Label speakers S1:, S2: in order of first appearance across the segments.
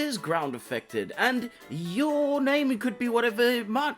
S1: is Groundeffected, and your name could be whatever it might.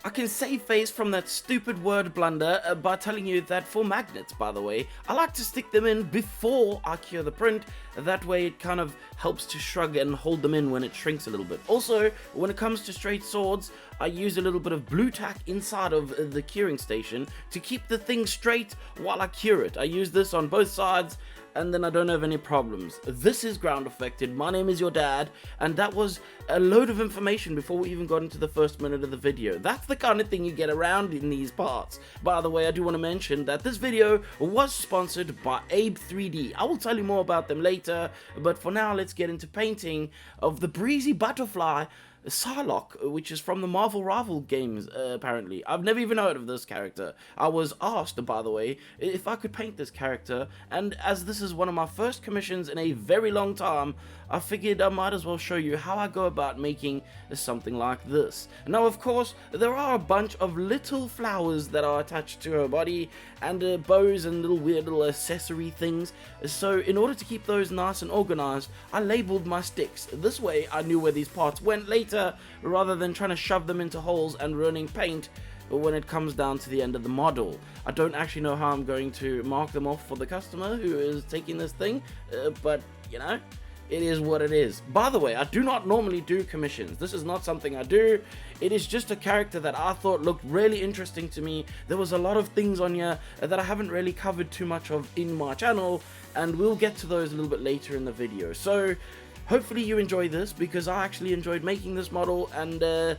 S1: I can save face from that stupid word blunder by telling you that for magnets, by the way, I like to stick them in before I cure the print. That way it kind of helps to shrug and hold them in when it shrinks a little bit. Also, when it comes to straight swords, I use a little bit of blue tack inside of the curing station to keep the thing straight while I cure it. I use this on both sides, and then I don't have any problems. This is Groundeffected, my name is your dad, and that was a load of information before we even got into the first minute of the video. That's the kind of thing you get around in these parts. By the way, I do want to mention that this video was sponsored by Abe 3D. I will tell you more about them later, but for now let's get into painting of the Breezy butterfly, Psylocke, which is from the Marvel Rival games, apparently. I've never even heard of this character. I was asked, by the way, if I could paint this character, and as this is one of my first commissions in a very long time, I figured I might as well show you how I go about making something like this. Now, of course, there are a bunch of little flowers that are attached to her body, and bows and little weird little accessory things, so in order to keep those nice and organized, I labeled my sticks. This way I knew where these parts went later, rather than trying to shove them into holes and ruining paint when it comes down to the end of the model. I don't actually know how I'm going to mark them off for the customer who is taking this thing, but you know, it is what it is. By the way, I do not normally do commissions. This is not something I do. It is just a character that I thought looked really interesting to me. There was a lot of things on here that I haven't really covered too much of in my channel, and we'll get to those a little bit later in the video. So hopefully you enjoy this, because I actually enjoyed making this model, and there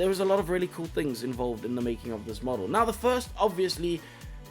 S1: was a lot of really cool things involved in the making of this model. Now, the first, obviously,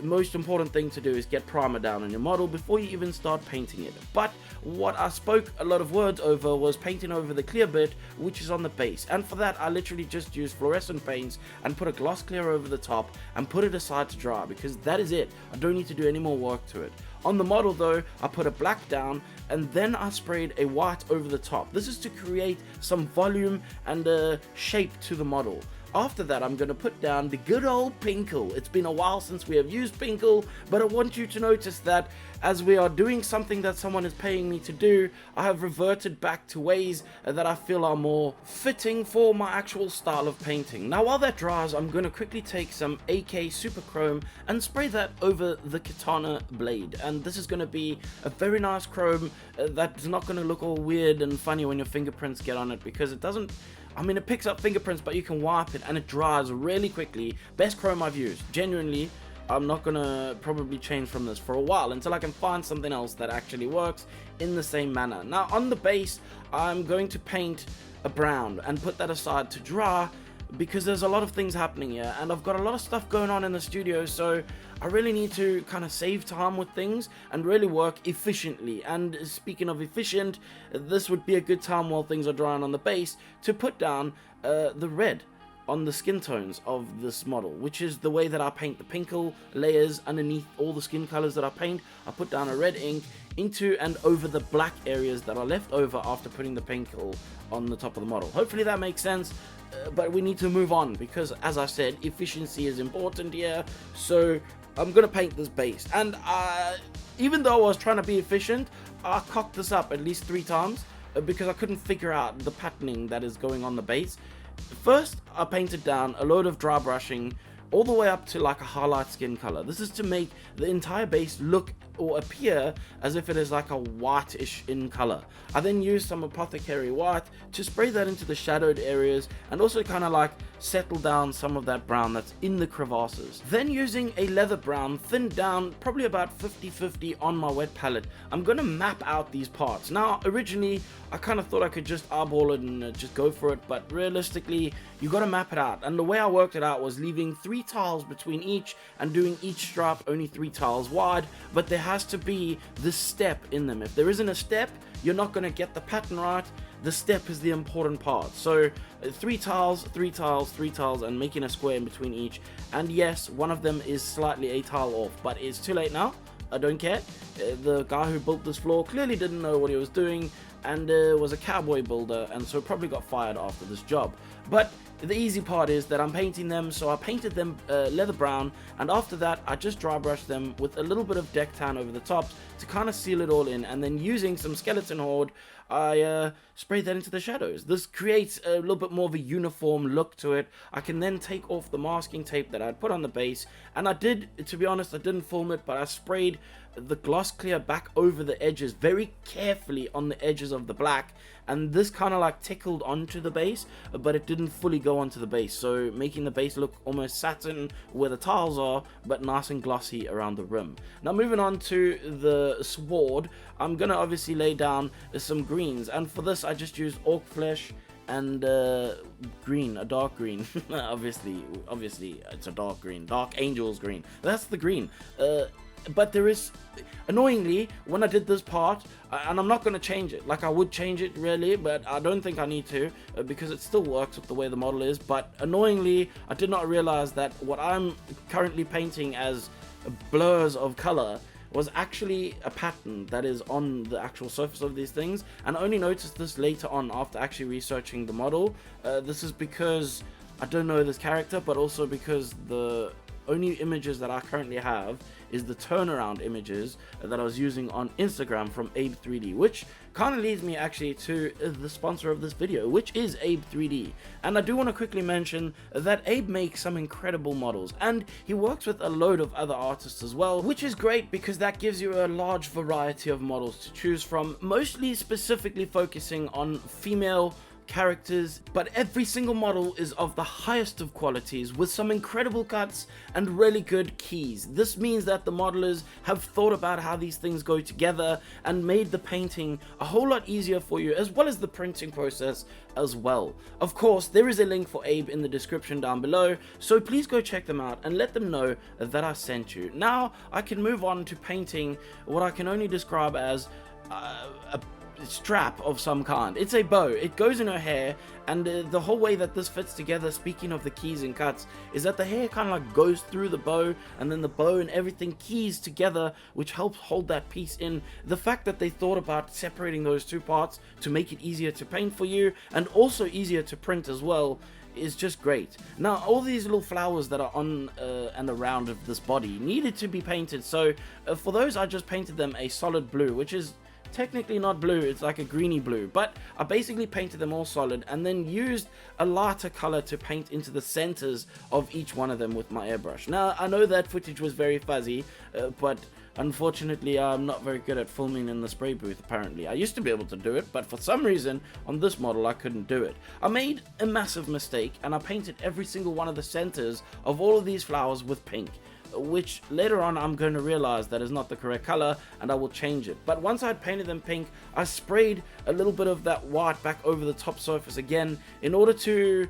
S1: most important thing to do is get primer down on your model before you even start painting it. But what I spoke a lot of words over was painting over the clear bit, which is on the base, and for that I literally just used fluorescent paints and put a gloss clear over the top and put it aside to dry, because that is it. I don't need to do any more work to it. On the model though, I put a black down, and then I sprayed a white over the top. This is to create some volume and shape to the model. After that, I'm going to put down the good old Pinkle. It's been a while since we have used Pinkle, but I want you to notice that as we are doing something that someone is paying me to do, I have reverted back to ways that I feel are more fitting for my actual style of painting. Now, while that dries, I'm going to quickly take some AK Super Chrome and spray that over the katana blade. And this is going to be a very nice chrome that's not going to look all weird and funny when your fingerprints get on it, because it doesn't, I mean, it picks up fingerprints, but you can wipe it and it dries really quickly. Best chrome I've used. Genuinely, I'm not gonna probably change from this for a while until I can find something else that actually works in the same manner. Now, on the base, I'm going to paint a brown and put that aside to dry, because there's a lot of things happening here, and I've got a lot of stuff going on in the studio, so I really need to kind of save time with things and really work efficiently. And speaking of efficient, this would be a good time while things are drying on the base to put down the red on the skin tones of this model, which is the way that I paint the Pinkle layers. Underneath all the skin colors that I paint, I put down a red ink into and over the black areas that are left over after putting the Pinkle on the top of the model. Hopefully that makes sense. But we need to move on, because as I said, efficiency is important here. So I'm gonna paint this base, and even though I was trying to be efficient, I cocked this up at least 3 times because I couldn't figure out the patterning that is going on the base. First, I painted down a load of dry brushing all the way up to like a highlight skin color. This is to make the entire base look or appear as if it is like a whitish in color. I then used some apothecary white to spray that into the shadowed areas and also kind of like settle down some of that brown that's in the crevasses. Then using a leather brown, thinned down probably about 50-50 on my wet palette, I'm going to map out these parts. Now, originally I kind of thought I could just eyeball it and just go for it, but realistically you got to map it out, and the way I worked it out was leaving 3 tiles between each and doing each stripe only 3 tiles wide, but there has to be this step in them. If there isn't a step, you're not going to get the pattern right. The step is the important part. So 3 tiles, 3 tiles, 3 tiles, and making a square in between each. And yes, one of them is slightly a tile off, but it's too late now. I don't care. The guy who built this floor clearly didn't know what he was doing and was a cowboy builder, and so probably got fired after this job. But the easy part is that I'm painting them, so I painted them leather brown, and after that I just dry brushed them with a little bit of deck tan over the top to kind of seal it all in, and then using some skeleton horde I sprayed that into the shadows. This creates a little bit more of a uniform look to it. I can then take off the masking tape that I'd put on the base, and I did, to be honest, I didn't film it, but I sprayed the gloss clear back over the edges very carefully on the edges of the black, and this kind of like tickled onto the base, but it didn't fully go onto the base, so making the base look almost satin where the tiles are, but nice and glossy around the rim. Now moving on to the sword, I'm gonna obviously lay down some greens, and for this I just used orc flesh and green, a dark green. obviously it's a dark green, dark angel's green. That's the green. But there is, annoyingly, when I did this part, and I'm not going to change it, like I would change it really, but I don't think I need to, because it still works with the way the model is, but annoyingly, I did not realize that what I'm currently painting as blurs of color was actually a pattern that is on the actual surface of these things, and I only noticed this later on after actually researching the model. This is because I don't know this character, but also because the only images that I currently have is the turnaround images that I was using on Instagram from Abe3D, which kind of leads me actually to the sponsor of this video, which is Abe3D. And I do want to quickly mention that Abe makes some incredible models, and he works with a load of other artists as well, which is great because that gives you a large variety of models to choose from, mostly specifically focusing on female characters, but every single model is of the highest of qualities with some incredible cuts and really good keys. This means that the modelers have thought about how these things go together and made the painting a whole lot easier for you, as well as the printing process as well. Of course, there is a link for Abe in the description down below, so please go check them out and let them know that I sent you. Now I can move on to painting what I can only describe as a strap of some kind. It's a bow. It goes in her hair, and the whole way that this fits together, speaking of the keys and cuts, is that the hair kind of like goes through the bow, and then the bow and everything keys together, which helps hold that piece in. The fact that they thought about separating those two parts to make it easier to paint for you and also easier to print as well is just great. Now all these little flowers that are on and around of this body needed to be painted, so for those I just painted them a solid blue, which is technically not blue, it's like a greeny blue, but I basically painted them all solid and then used a lighter color to paint into the centers of each one of them with my airbrush. Now I know that footage was very fuzzy, but unfortunately I'm not very good at filming in the spray booth apparently. I used to be able to do it, but for some reason on this model I couldn't do it. I made a massive mistake and I painted every single one of the centers of all of these flowers with pink, which later on I'm going to realize that is not the correct color and I will change it. But once I had painted them pink, I sprayed a little bit of that white back over the top surface again in order to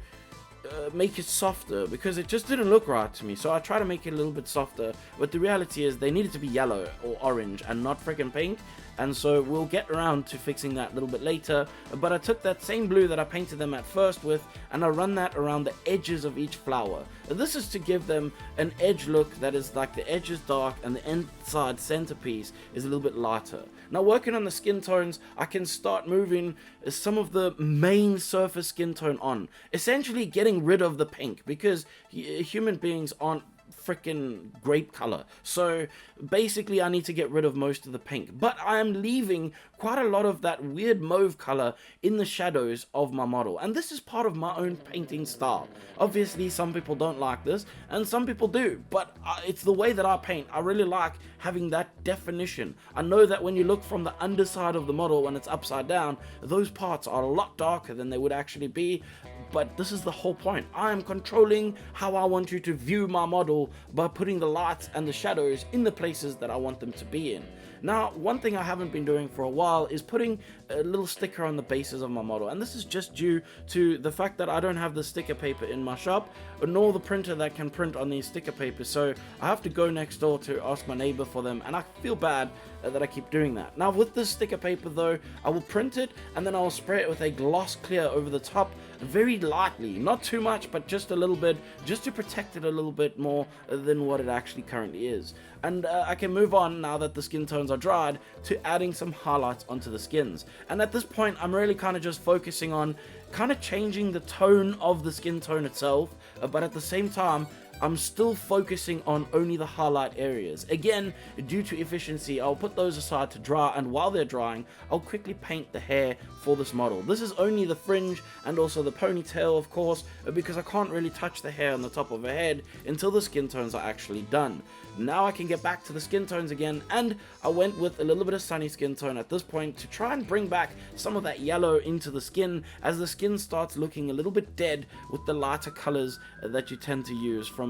S1: make it softer, because it just didn't look right to me. So I tried to make it a little bit softer, but the reality is they needed to be yellow or orange and not freaking pink, and so we'll get around to fixing that a little bit later. But I took that same blue that I painted them at first with and I run that around the edges of each flower. This is to give them an edge look that is like the edge is dark and the inside centerpiece is a little bit lighter. Now working on the skin tones, I can start moving some of the main surface skin tone on, essentially getting rid of the pink, because human beings aren't freaking grape color, so basically I need to get rid of most of the pink, but I am leaving quite a lot of that weird mauve color in the shadows of my model, and this is part of my own painting style. Obviously some people don't like this and some people do, but it's the way that I paint. I really like having that definition. I know that when you look from the underside of the model when it's upside down, those parts are a lot darker than they would actually be, but this is the whole point. I am controlling how I want you to view my model by putting the lights and the shadows in the places that I want them to be in. Now, one thing I haven't been doing for a while is putting a little sticker on the bases of my model, and this is just due to the fact that I don't have the sticker paper in my shop, nor the printer that can print on these sticker papers, so I have to go next door to ask my neighbor for them, and I feel bad that I keep doing that. Now with this sticker paper though, I will print it and then I will spray it with a gloss clear over the top, very lightly, not too much, but just a little bit, just to protect it a little bit more than what it actually currently is. And I can move on, now that the skin tones are dried, to adding some highlights onto the skins. And at this point, I'm really kind of just focusing on kind of changing the tone of the skin tone itself, but at the same time, I'm still focusing on only the highlight areas. Again, due to efficiency, I'll put those aside to dry, and while they're drying, I'll quickly paint the hair for this model. This is only the fringe and also the ponytail, of course, because I can't really touch the hair on the top of her head until the skin tones are actually done. Now I can get back to the skin tones again, and I went with a little bit of sunny skin tone at this point to try and bring back some of that yellow into the skin, as the skin starts looking a little bit dead with the lighter colors that you tend to use from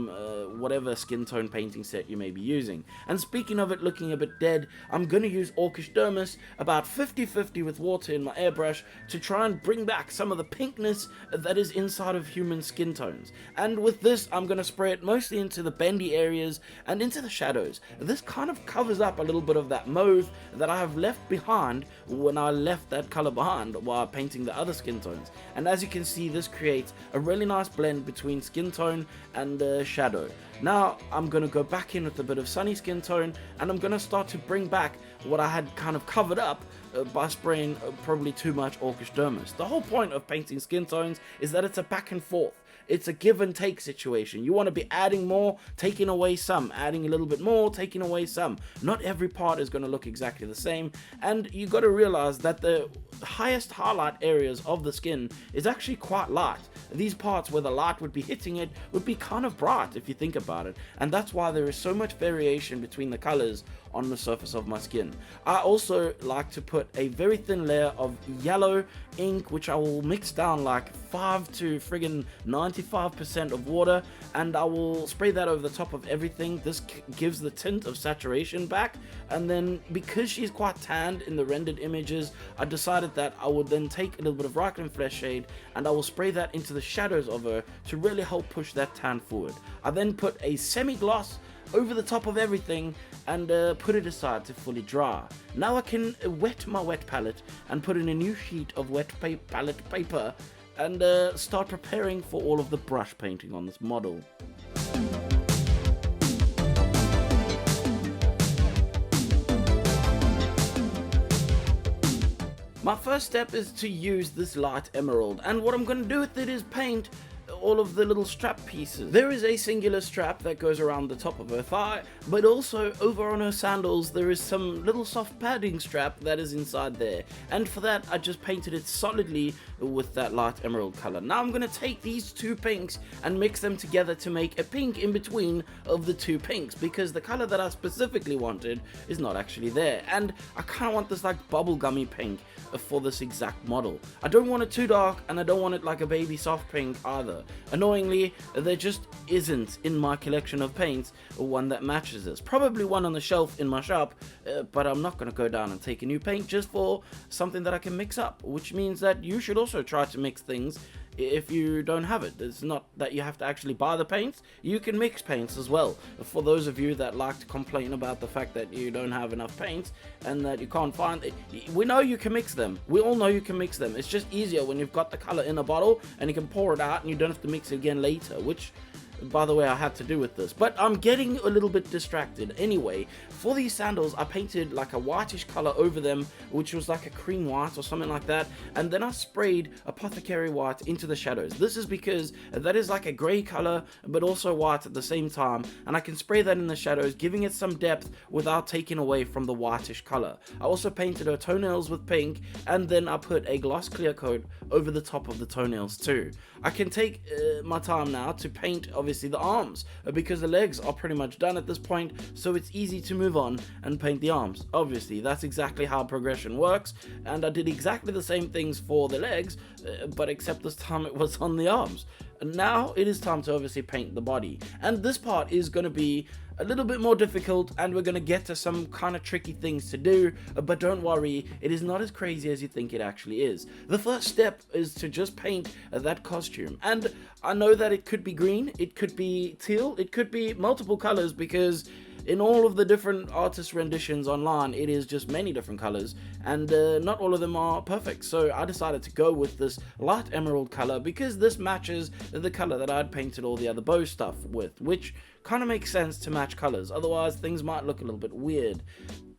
S1: whatever skin tone painting set you may be using. And speaking of it looking a bit dead, I'm going to use Orcish Dermis about 50-50 with water in my airbrush to try and bring back some of the pinkness that is inside of human skin tones. And with this, I'm going to spray it mostly into the bendy areas and into the shadows. This kind of covers up a little bit of that mauve that I have left behind when I left that color behind while painting the other skin tones. And as you can see, this creates a really nice blend between skin tone and shadow. Now I'm going to go back in with a bit of sunny skin tone, and I'm going to start to bring back what I had kind of covered up by spraying probably too much Orcish Dermis. The whole point of painting skin tones is that it's a back and forth. It's a give and take situation. You want to be adding more, taking away some, adding a little bit more, taking away some. Not every part is going to look exactly the same, and you got to realize that the highest highlight areas of the skin is actually quite light. These parts where the light would be hitting it would be kind of bright if you think about it, and that's why there is so much variation between the colors on the surface of my skin. I also like to put a very thin layer of yellow ink, which I will mix down like 5 to friggin 95% of water, and I will spray that over the top of everything. This gives the tint of saturation back, and then because she's quite tanned in the rendered images, I decided that I would then take a little bit of Reichland Flesh Shade and I will spray that into the shadows of her to really help push that tan forward. I then put a semi-gloss over the top of everything and put it aside to fully dry. Now I can wet my wet palette and put in a new sheet of wet palette paper and start preparing for all of the brush painting on this model. My first step is to use this light emerald, and what I'm going to do with it is paint all of the little strap pieces. There is a singular strap that goes around the top of her thigh, but also over on her sandals there is some little soft padding strap that is inside there, and for that I just painted it solidly with that light emerald color. Now I'm going to take these two pinks and mix them together to make a pink in between of the two pinks, because the color that I specifically wanted is not actually there, and I kind of want this like bubblegummy pink for this exact model. I don't want it too dark, and I don't want it like a baby soft pink either. Annoyingly, there just isn't in my collection of paints one that matches this. Probably one on the shelf in my shop, but I'm not going to go down and take a new paint just for something that I can mix up, which means that you should also try to mix things if you don't have it. It's not that you have to actually buy the paints, you can mix paints as well. For those of you that like to complain about the fact that you don't have enough paints and that you can't find it, we know you can mix them. We all know you can mix them. It's just easier when you've got the color in a bottle and you can pour it out and you don't have to mix it again later, which by the way I had to do with this. But I'm getting a little bit distracted. Anyway, for these sandals I painted like a whitish color over them, which was like a cream white or something like that, and then I sprayed apothecary white into the shadows. This is because that is like a gray color but also white at the same time, and I can spray that in the shadows, giving it some depth without taking away from the whitish color. I also painted her toenails with pink, and then I put a gloss clear coat over the top of the toenails too. I can take my time now to paint obviously the arms, because the legs are pretty much done at this point, so it's easy to move on and paint the arms. Obviously that's exactly how progression works, and I did exactly the same things for the legs, but except this time it was on the arms. And now it is time to obviously paint the body, and this part is going to be a little bit more difficult, and we're going to get to some kind of tricky things to do, but don't worry, it is not as crazy as you think it actually is. The first step is to just paint that costume, and I know that it could be green, it could be teal, it could be multiple colors, because in all of the different artist renditions online it is just many different colors, and not all of them are perfect. So I decided to go with this light emerald color because this matches the color that I'd painted all the other bow stuff with, which kind of makes sense to match colors, otherwise things might look a little bit weird.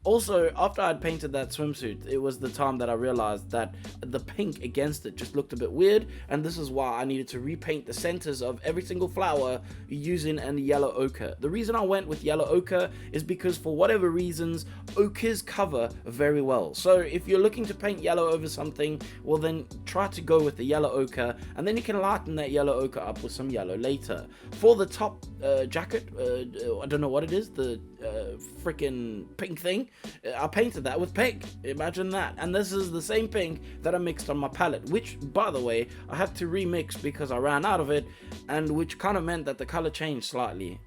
S1: Also, after I'd painted that swimsuit, it was the time that I realized that the pink against it just looked a bit weird, and this is why I needed to repaint the centers of every single flower using a yellow ochre. The reason I went with yellow ochre is because for whatever reasons, ochres cover very well. So if you're looking to paint yellow over something, well then try to go with the yellow ochre, and then you can lighten that yellow ochre up with some yellow later. For the top jacket, I don't know what it is, the freaking pink thing, I painted that with pink. Imagine that. And this is the same pink that I mixed on my palette, which by the way I had to remix because I ran out of it, and which kind of meant that the color changed slightly.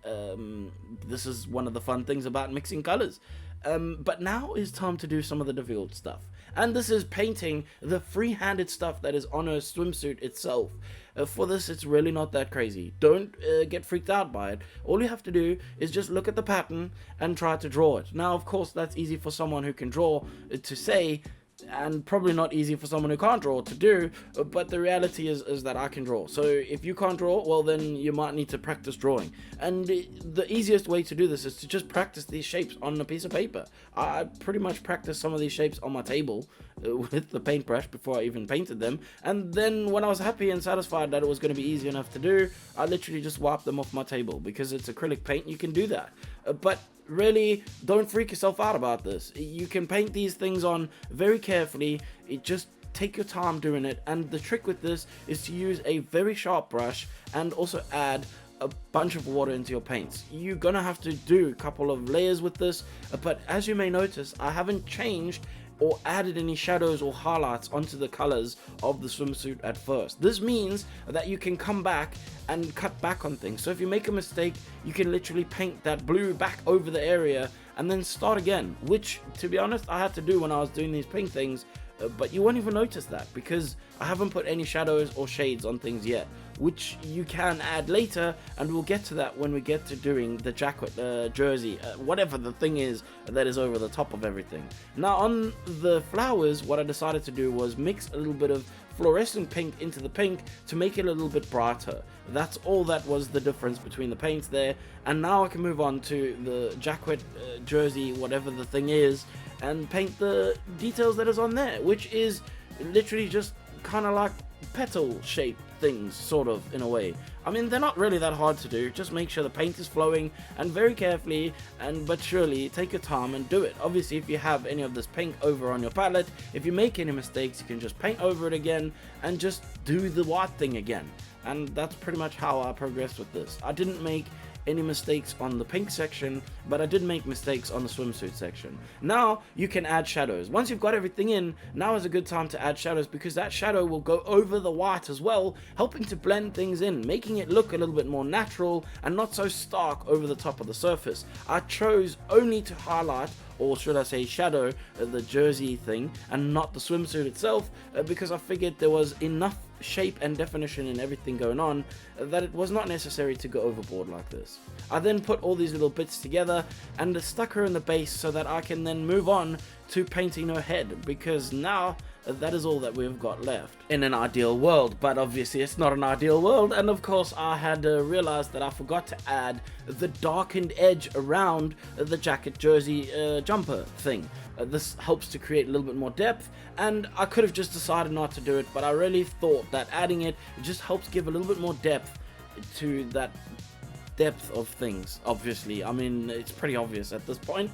S1: This is one of the fun things about mixing colors. But now is time to do some of the difficult stuff, and this is painting the free-handed stuff that is on her swimsuit itself. For this, it's really not that crazy. Don't get freaked out by it. All you have to do is just look at the pattern and try to draw it. Now, of course, that's easy for someone who can draw to say, and probably not easy for someone who can't draw to do, but the reality is that I can draw. So if you can't draw, well then you might need to practice drawing, and the easiest way to do this is to just practice these shapes on a piece of paper. I pretty much practiced some of these shapes on my table with the paintbrush before I even painted them, and then when I was happy and satisfied that it was going to be easy enough to do, I literally just wiped them off my table. Because it's acrylic paint, you can do that, but really, don't freak yourself out about this. You can paint these things on very carefully. Just take your time doing it, and the trick with this is to use a very sharp brush and also add a bunch of water into your paints. You're gonna have to do a couple of layers with this, but as you may notice, I haven't changed or added any shadows or highlights onto the colors of the swimsuit at first. This means that you can come back and cut back on things. So if you make a mistake, you can literally paint that blue back over the area and then start again, which, to be honest, I had to do when I was doing these pink things, but you won't even notice that because I haven't put any shadows or shades on things yet, which you can add later, and we'll get to that when we get to doing the jacket, jersey, whatever the thing is that is over the top of everything. Now on the flowers, what I decided to do was mix a little bit of fluorescent pink into the pink to make it a little bit brighter. That's all that was the difference between the paints there, and now I can move on to the jacket, jersey, whatever the thing is, and paint the details that is on there, which is literally just kind of like petal shaped things, sort of, in a way. I mean, they're not really that hard to do. Just make sure the paint is flowing, and very carefully but surely take your time and do it. Obviously, if you have any of this pink over on your palette, if you make any mistakes, you can just paint over it again and just do the white thing again. And that's pretty much how I progressed with this. I didn't make any mistakes on the pink section, but I did make mistakes on the swimsuit section. Now you can add shadows. Once you've got everything in, now is a good time to add shadows, because that shadow will go over the white as well, helping to blend things in, making it look a little bit more natural and not so stark over the top of the surface. I chose only to highlight, or should I say shadow, the jersey thing and not the swimsuit itself, because I figured there was enough shape and definition in everything going on that it was not necessary to go overboard like this. I then put all these little bits together and stuck her in the base so that I can then move on to painting her head, because now that is all that we've got left in an ideal world. But obviously it's not an ideal world, and of course I had realized that I forgot to add the darkened edge around the jacket, jersey, jumper thing. This helps to create a little bit more depth, and I could have just decided not to do it, but I really thought that adding it just helps give a little bit more depth to that depth of things. Obviously, I mean, it's pretty obvious at this point,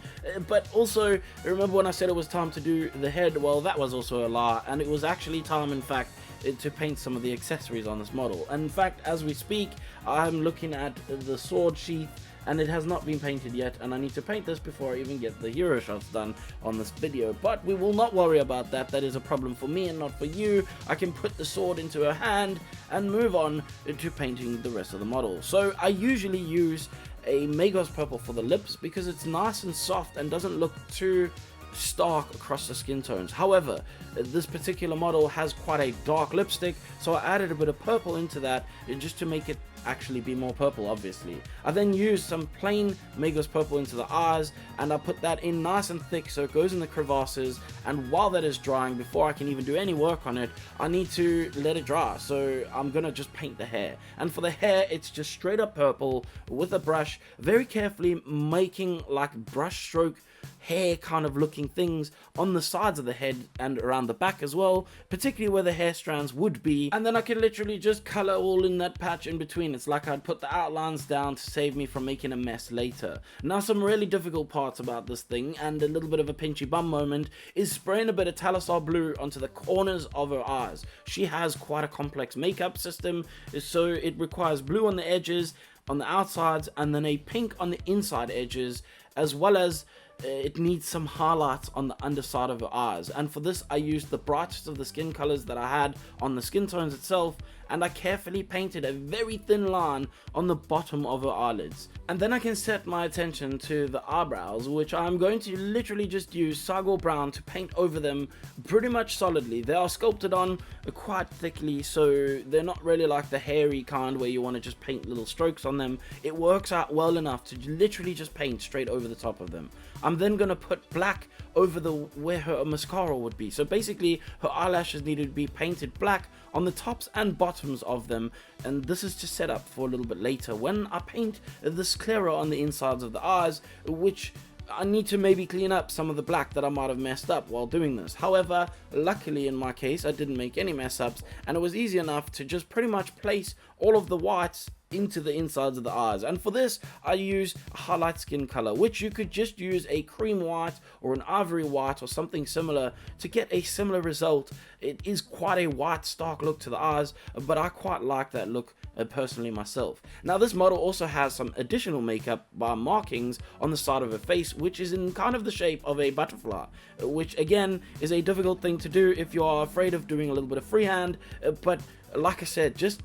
S1: but also remember when I said it was time to do the head? Well, that was also a lie, and it was actually time, in fact, to paint some of the accessories on this model. And in fact, as we speak, I'm looking at the sword sheath, and it has not been painted yet, and I need to paint this before I even get the hero shots done on this video. But we will not worry about that. That is a problem for me and not for you. I can put the sword into her hand and move on to painting the rest of the model. So I usually use a Magos purple for the lips because it's nice and soft and doesn't look too stark across the skin tones. However, this particular model has quite a dark lipstick, so I added a bit of purple into that just to make it actually be more purple. Obviously, I then used some plain Magos purple into the eyes, and I put that in nice and thick so it goes in the crevasses. And while that is drying, before I can even do any work on it, I need to let it dry, so I'm gonna just paint the hair. And for the hair, it's just straight up purple with a brush, very carefully making like brush stroke hair kind of looking things on the sides of the head and around the back as well, particularly where the hair strands would be, and then I can literally just color all in that patch in between. It's like I'd put the outlines down to save me from making a mess later. Now, some really difficult parts about this thing, and a little bit of a pinchy bum moment, is spraying a bit of Talisar blue onto the corners of her eyes. She has quite a complex makeup system, so it requires blue on the edges, on the outsides, and then a pink on the inside edges, as well as it needs some highlights on the underside of her eyes. And for this I used the brightest of the skin colors that I had on the skin tones itself, and I carefully painted a very thin line on the bottom of her eyelids. And then I can set my attention to the eyebrows, which I'm going to literally just use Psylocke brown to paint over them pretty much solidly. They are sculpted on quite thickly, so they're not really like the hairy kind where you want to just paint little strokes on them. It works out well enough to literally just paint straight over the top of them. I'm then going to put black over where her mascara would be. So basically her eyelashes needed to be painted black on the tops and bottoms of them, and this is to set up for a little bit later when I paint the sclera on the insides of the eyes, which I need to maybe clean up some of the black that I might have messed up while doing this. However, luckily in my case I didn't make any mess ups, and it was easy enough to just pretty much place all of the whites into the insides of the eyes. And for this I use a highlight skin color, which you could just use a cream white or an ivory white or something similar to get a similar result. It is quite a white stark look to the eyes, but I quite like that look personally myself. Now, this model also has some additional makeup by markings on the side of her face, which is in kind of the shape of a butterfly, which again is a difficult thing to do if you are afraid of doing a little bit of freehand, but like I said, just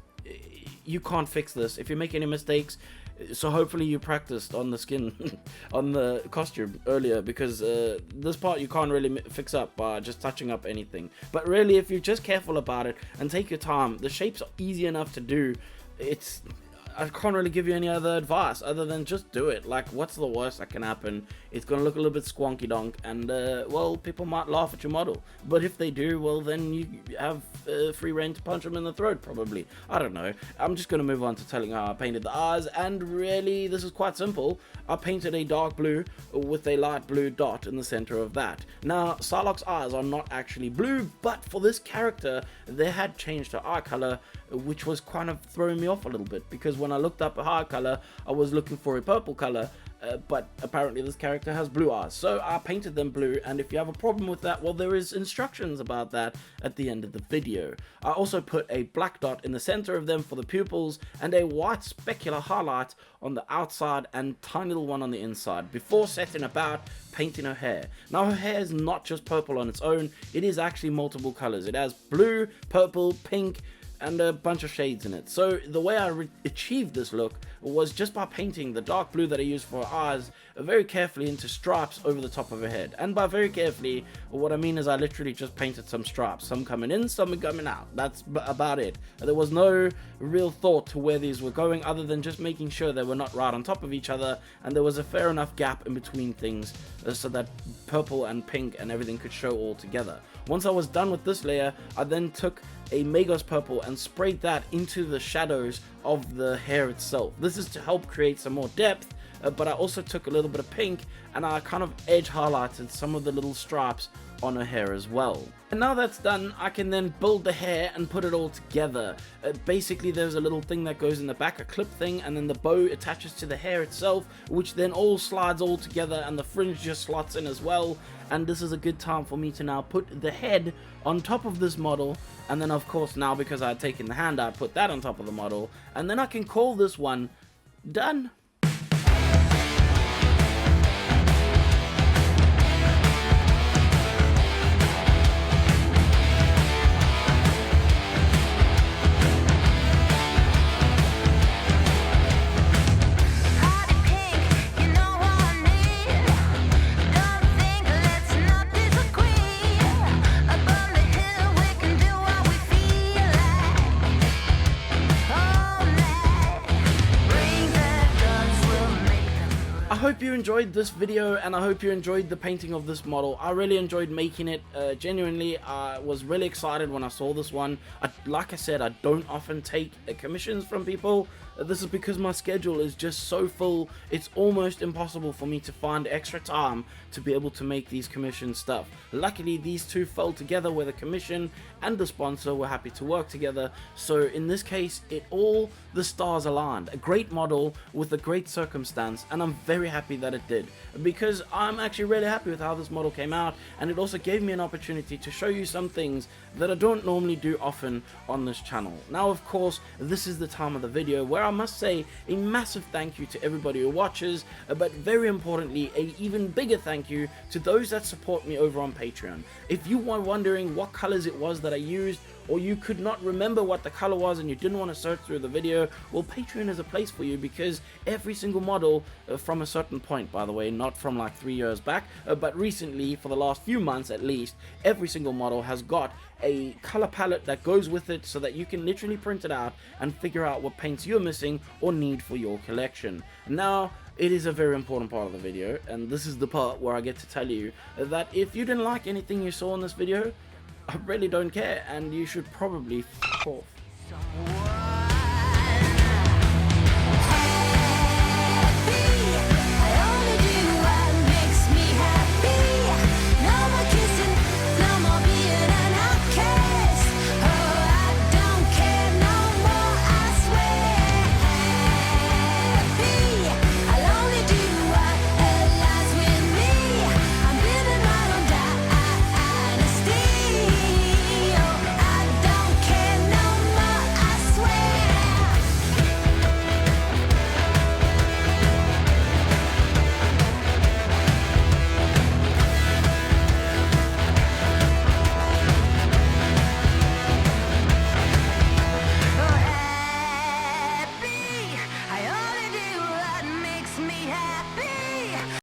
S1: you can't fix this if you make any mistakes. So hopefully you practiced on the skin on the costume earlier, because this part you can't really fix up by just touching up anything. But really, if you're just careful about it and take your time, the shapes are easy enough to do. I can't really give you any other advice other than just do it. Like, what's the worst that can happen? It's gonna look a little bit squonky donk, and well, people might laugh at your model, but if they do, well, then you have free reign to punch them in the throat, probably. I don't know. I'm just gonna move on to telling how I painted the eyes, and really this is quite simple. I painted a dark blue with a light blue dot in the center of that. Now, Psylocke's eyes are not actually blue, but for this character they had changed her eye color, which was kind of throwing me off a little bit, because when I looked up a eye color I was looking for a purple color, but apparently this character has blue eyes, so I painted them blue. And if you have a problem with that, well, there is instructions about that at the end of the video. I also put a black dot in the center of them for the pupils, and a white specular highlight on the outside and tiny little one on the inside, before setting about painting her hair. Now, her hair is not just purple on its own, it is actually multiple colors. It has blue, purple, pink, and a bunch of shades in it. So the way I achieved this look was just by painting the dark blue that I used for her eyes very carefully into stripes over the top of her head. And by very carefully, what I mean is I literally just painted some stripes, some coming in, some coming out. That's about it. There was no real thought to where these were going, other than just making sure they were not right on top of each other, and there was a fair enough gap in between things so that purple and pink and everything could show all together. Once I was done with this layer, I then took a Magos purple and sprayed that into the shadows of the hair itself. This is to help create some more depth, but I also took a little bit of pink and I kind of edge highlighted some of the little stripes on her hair as well. And now that's done, I can then build the hair and put it all together. Basically, there's a little thing that goes in the back, a clip thing, and then the bow attaches to the hair itself, which then all slides all together, and the fringe just slots in as well. And this is a good time for me to now put the head on top of this model, and then of course now, because I had taken the hand, I put that on top of the model, and then I can call this one done. hope you enjoyed this video, and I hope you enjoyed the painting of this model. I really enjoyed making it. Genuinely, I was really excited when I saw this one. Like I said, I don't often take commissions from people. This is because my schedule is just so full, it's almost impossible for me to find extra time to be able to make these commission stuff. Luckily, these two fell together where the commission and the sponsor were happy to work together, so in this case, the stars aligned. A great model with a great circumstance, and I'm very happy that it did, because I'm actually really happy with how this model came out, and it also gave me an opportunity to show you some things that I don't normally do often on this channel. Now, of course, this is the time of the video where I must say a massive thank you to everybody who watches, but very importantly, a even bigger thank you to those that support me over on Patreon. If you were wondering what colors it was that I used, or you could not remember what the color was and you didn't want to search through the video, well, Patreon is a place for you, because every single model from a certain point, by the way, not from like 3 years back, but recently, for the last few months at least, every single model has got a color palette that goes with it, so that you can literally print it out and figure out what paints you're missing or need for your collection. Now, it is a very important part of the video, and this is the part where I get to tell you that if you didn't like anything you saw in this video, I really don't care, and you should probably f*** off.